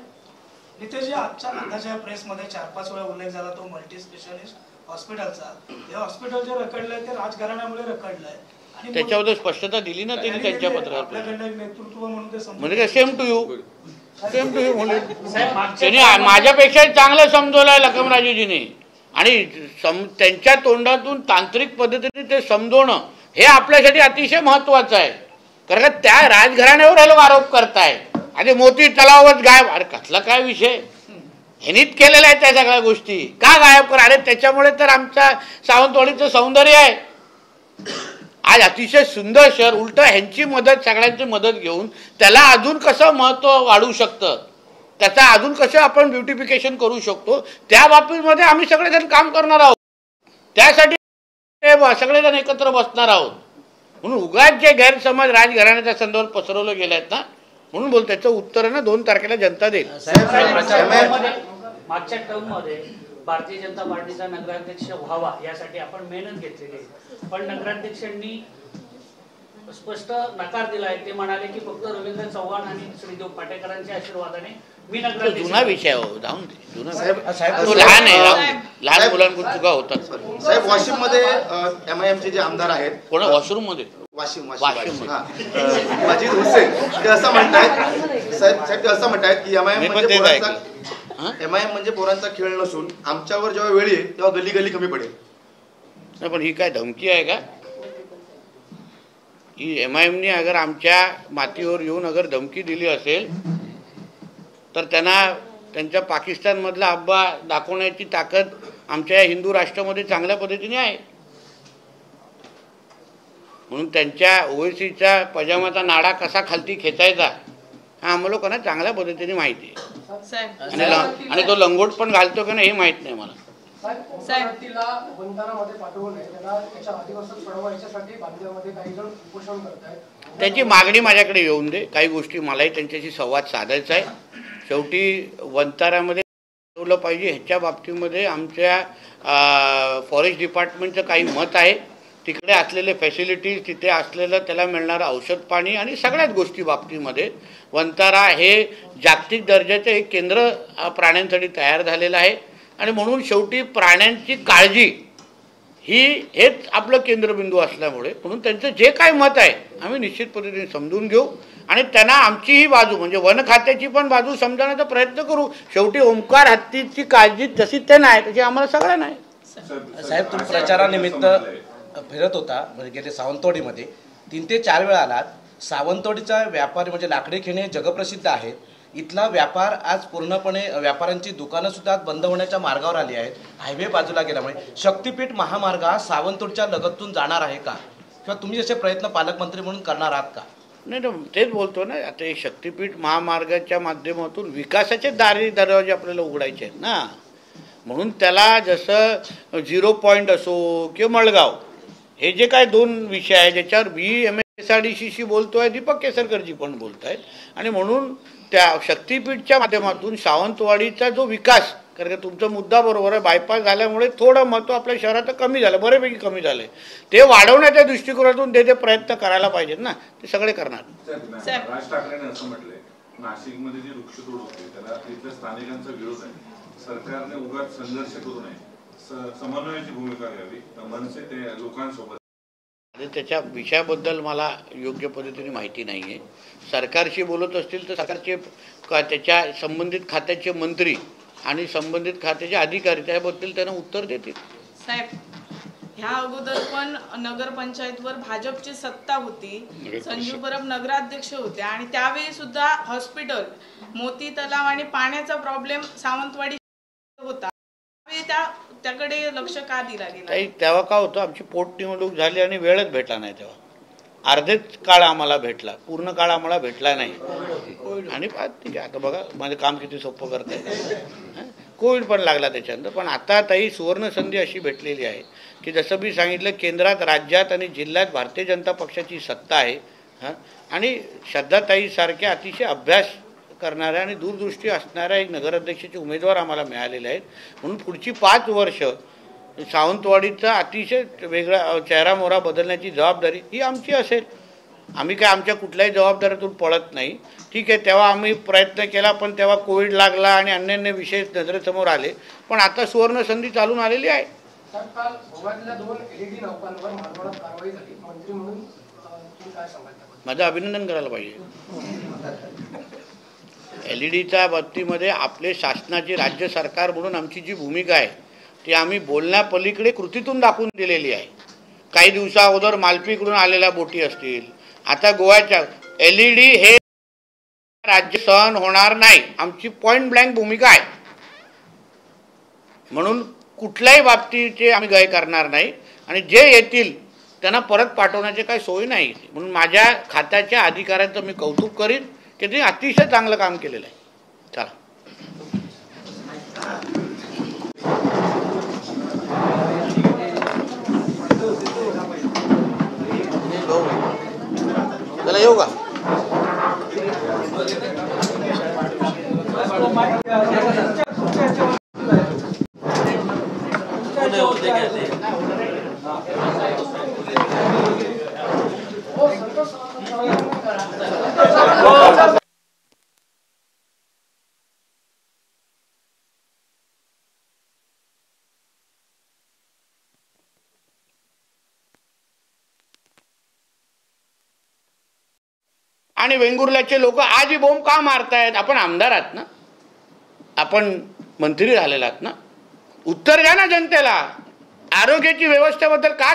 नितेशजी, आजच्या नांदाच्या प्रेसमध्ये 4-5 वेळा उल्लेख झाला तो मल्टी स्पेशालिस्ट हॉस्पिटलचा. हे हॉस्पिटल जे रखडलंय ते राजघराण्यामुळे रखडलंय आणि त्याच्याबद्दल स्पष्टता दिली ना त्यांनी त्यांच्या पत्रात. आपल्याकडलं नेतृत्व म्हणून ते म्हणजे सेम टू यू म्हणून त्यांनी माझ्यापेक्षा चांगलं समजवलंय लखमराजेजीने आणि त्यांच्या तोंडातून तांत्रिक पद्धतीने ते समजवणं हे आपल्यासाठी अतिशय महत्वाचं आहे. कारण का त्या राजघराण्यावर हे लोक आरोप करताय आणि मोती तलावच गायब. अरे कसला काय विषय, ह्यांनीच केलेल्या आहेत त्या सगळ्या गोष्टी, का गायब करा? अरे त्याच्यामुळे तर आमच्या सावंतवाडीचं सौंदर्य आहे. आज अतिशय सुंदर शहर, उलट ह्यांची मदत, सगळ्यांची मदत घेऊन त्याला अजून कसं महत्त्व वाढू शकतं, त्याचा अजून कसं आपण ब्युटिफिकेशन करू शकतो, त्या बाबतीमध्ये आम्ही सगळेजण काम करणार आहोत. त्यासाठी सगळेजण एकत्र बसणार आहोत. म्हणून उगाच जे गैरसमज राजघराण्याच्या संदर्भात पसरवले गेले आहेत ना, म्हणून बोल त्याचं उत्तर आहे ना 2 तारखेला जनता देईल. मागच्या टर्ममध्ये भारतीय जनता पार्टीचा नगराध्यक्ष व्हावा यासाठी आपण मेहनत घेतलेली आहे, पण नगराध्यक्षांनी स्पष्ट नकार दिलाय. ते म्हणाले की फक्त रवींद्र चव्हाण आणि श्रीदेव पाटेकरांच्या आशीर्वादाने मी नगराध्यक्ष. जुना विषय हो, जाऊन दे. तो लहान आहे, लहान मुलांकडून चुका होतात. साहेब, वाशिम मध्ये MIMचे जे आमदार आहेत, कोणा वॉशरूम मध्ये वाशिम मजीद हुसेन ते असं म्हणतायत साहेब, ते असं म्हणतायत की MIM म्हणजे पोरांचा खेळ नसून आमच्यावर जेव्हा वेळ येईल तेव्हा गली गली कमी पडेल. नाही, पण ही काय धमकी आहे का? ही MIMने अगर आमच्या मातीवर येऊन अगर धमकी दिली असेल तर त्यांना त्यांच्या पाकिस्तानमधला अब्बा दाखवण्याची ताकद आमच्या या हिंदू राष्ट्रामध्ये चांगल्या पद्धतीने आहे. म्हणून त्यांच्या OWCचा पजामाचा नाडा कसा खालती खेचायचा हा आम्हाला लोकांना चांगल्या पद्धतीने माहिती आहे. आणि तो लंगोट पण घालतो का नाही हे माहित नाही मला. त्याची मागणी माझ्याकडे येऊन दे. काही गोष्टी मलाही त्यांच्याशी संवाद साधायचा आहे. शेवटी वंतारामध्ये ठेवलं पाहिजे ह्याच्या बाबतीमध्ये आमच्या फॉरेस्ट डिपार्टमेंटचं काही मत आहे. तिकडे असलेले फॅसिलिटीज, तिथे असलेलं त्याला मिळणारं औषध पाणी आणि सगळ्याच गोष्टी बाबतीमध्ये वंतारा हे जागतिक दर्जाचं एक केंद्र प्राण्यांसाठी तयार झालेलं आहे आणि म्हणून शेवटी प्राण्यांची काळजी हेच आपलं केंद्रबिंदू असल्यामुळे म्हणून त्यांचं जे काय मत आहे आम्ही निश्चित पद्धतीने समजून घेऊ आणि त्यांना आमचीही बाजू म्हणजे वन खात्याची पण बाजू समजवण्याचा प्रयत्न करू. शेवटी ओंकार हत्तीची काळजी जशी ते नाही तशी आम्हाला सगळ्यांना आहे. साहेब, तुम्ही प्रचारानिमित्त फिरत होता म्हणजे गेले सावंतवाडीमध्ये 3 ते 4 वेळा आलात. सावंतवाडीचा व्यापारी म्हणजे लाकडी खेळणे जगप्रसिद्ध आहेत. इथला व्यापार आज पूर्णपणे व्यापाऱ्यांची दुकानं सुद्धा आज बंद होण्याच्या मार्गावर आली आहेत. हायवे बाजूला गेल्यामुळे शक्तीपीठ महामार्ग हा सावंतवाडीच्या लगतून जाणार आहे का, किंवा तुम्ही असे प्रयत्न पालकमंत्री म्हणून करणार आहात का? नाही ना, तेच बोलतो ना, आता हे शक्तीपीठ महामार्गाच्या माध्यमातून विकासाचे दरवाजे आपल्याला उघडायचे आहेत ना. म्हणून त्याला जसं 0 पॉईंट असो किंवा मळगाव, हे जे काय 2 विषय आहे ज्याच्यावर MSRDCशी बोलतोय, दीपक केसरकरजी पण बोलत आहेत. आणि म्हणून त्या शक्तीपीठच्या माध्यमातून सावंतवाडीचा जो विकास, कारण का तुमचा मुद्दा बरोबर आहे, बायपास झाल्यामुळे थोडं महत्त्व आपल्या शहरात कमी झालं, बऱ्यापैकी कमी झालं आहे. ते वाढवण्याच्या दृष्टिकोनातून ते प्रयत्न करायला पाहिजेत ना, ते सगळे करणार. राज ठाकरेंनी असं म्हटलंय, नाशिकमध्ये जी वृक्षतोड होते त्याला तिथल्या स्थानिकांचा विरोध आहे, सरकारने उगाच संघर्ष करू नये, समन्वयाची भूमिका घ्यावी, मनसे ते लोकांसोबत. त्याच्या विषयाबद्दल मला योग्य पद्धतीने माहिती नाही आहे. सरकारशी बोलत असतील तर सरकारचे त्याच्या संबंधित खात्याचे मंत्री आणि संबंधित खात्याचे अधिकारी त्याबद्दल त्यांना उत्तर देतील. साहेब, ह्या अगोदर पण नगरपंचायतवर भाजपची सत्ता होती, संजीव परब नगराध्यक्ष होते, आणि त्यावेळी सुद्धा हॉस्पिटल, मोती तलाव आणि पाण्याचा प्रॉब्लेम सावंतवाडी होता. त्याकडे लक्ष का दिला गेला? तेव्हा का होतं, आमची पोटनिवडणूक झाली आणि वेळच भेटला नाही. तेव्हा अर्धेच काळ आम्हाला भेटला, पूर्ण काळ आम्हाला भेटला नाही. आणि ठीक आहे, आता बघा माझं काम किती सोपं करताय. कोविड पण लागला त्याच्यानंतर. पण आता ताई सुवर्ण संधी अशी भेटलेली आहे की जसं मी सांगितलं, केंद्रात, राज्यात आणि जिल्ह्यात भारतीय जनता पक्षाची सत्ता आहे. आणि श्रद्धाताईसारख्या अतिशय अभ्यास करणाऱ्या आणि दूरदृष्टी असणाऱ्या एक नगराध्यक्षाचे उमेदवार आम्हाला मिळालेले आहेत. म्हणून पुढची 5 वर्ष सावंतवाडीचा अतिशय वेगळा चेहरामोहरा बदलण्याची जबाबदारी ही आमची असेल. आम्ही काय आमच्या कुठल्याही जबाबदारीतून पळत नाही. ठीक आहे, तेव्हा आम्ही प्रयत्न केला, पण तेव्हा कोविड लागला आणि अन्य विषय नजरेसमोर आले. पण आता सुवर्ण संधी चालून आलेली आहे. काल गोव्यातल्या 2 LED नौकांवर मालवणात कारवाई झाली. मंत्री म्हणून तुम्ही काय सांगाल? माझं अभिनंदन करायला पाहिजे. LEDच्या बाबतीमध्ये आपले शासनाचे, राज्य सरकार म्हणून आमची जी भूमिका आहे ती आम्ही बोलण्यापलीकडे कृतीतून दाखवून दिलेली आहे. काही दिवसा अगोदर मालपीकडून आलेल्या बोटी असतील, आता गोव्याच्या LED हे राज्य सहन होणार नाही, आमची पॉइंट ब्लँक भूमिका आहे. म्हणून कुठल्याही बाबतीचे आम्ही गय करणार नाही. आणि जे येतील त्यांना परत पाठवण्याचे काही सोय नाही. म्हणून माझ्या खात्याच्या अधिकाऱ्यांचं मी कौतुक करीन की ते अतिशय चांगलं काम केलेलं आहे. चला, चला येऊ का? आणि वेंगुर्ल्याचे लोक आजही बोंब का मारतायत? आपण आमदार आहात ना, आपण मंत्री झालेला आहात ना, उत्तर द्या ना जनतेला. आरोग्याची व्यवस्थेबद्दल का